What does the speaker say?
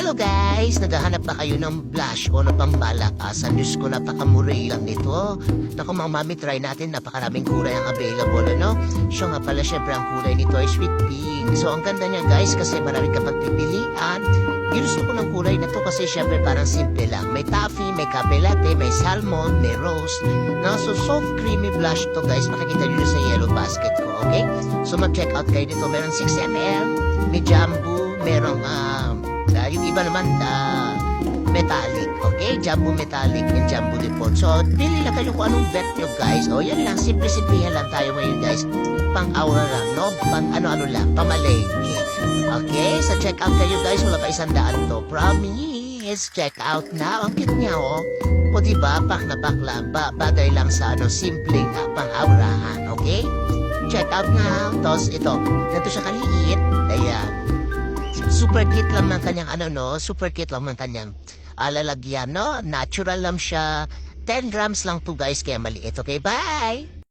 Hello guys! Naghahanap ba kayo ng blush o ng pambalakasan? Diyos ko, napakamuri lang nito. Naku mga mami, try natin. Napakaraming kulay ang available, ano? Siya nga pala, syempre ang kulay nito ay sweet pink. So ang ganda niya guys kasi marami ka pagpipilian. Ginusto ko ng kulay na to kasi syempre parang simple lang. May toffee, may cafe latte, may salmon, may rose. No? So soft creamy blush to guys. Makikita nyo sa yellow basket ko, okay? So mag-check out kayo dito. Meron 6 ml, may jumbo, merong yung iba naman metallic, okay? Jumbo metallic and jumbo default. So, pili lang kayo kung anong bet nyo, guys. O, yan lang. Simple-simplihan lang tayo ngayon, guys. Pang-aura lang, no? Pang-ano-ano lang. Pamalengke. Okay? So, check out kayo, guys. Wala pa 100 to. Promise. Check out na. Ang cute niya, oh. O, diba? Pak na pak lang. Bagay lang sa, simple na pang-aurahan. Okay? Check out na. Tapos, ito. Ganito siya kaliit. Ayan. Super cute lang ng kanyang super cute lang ng kanyang lalagyan, no? Natural lang siya. 10 grams lang to guys, kaya maliit. Okay, bye!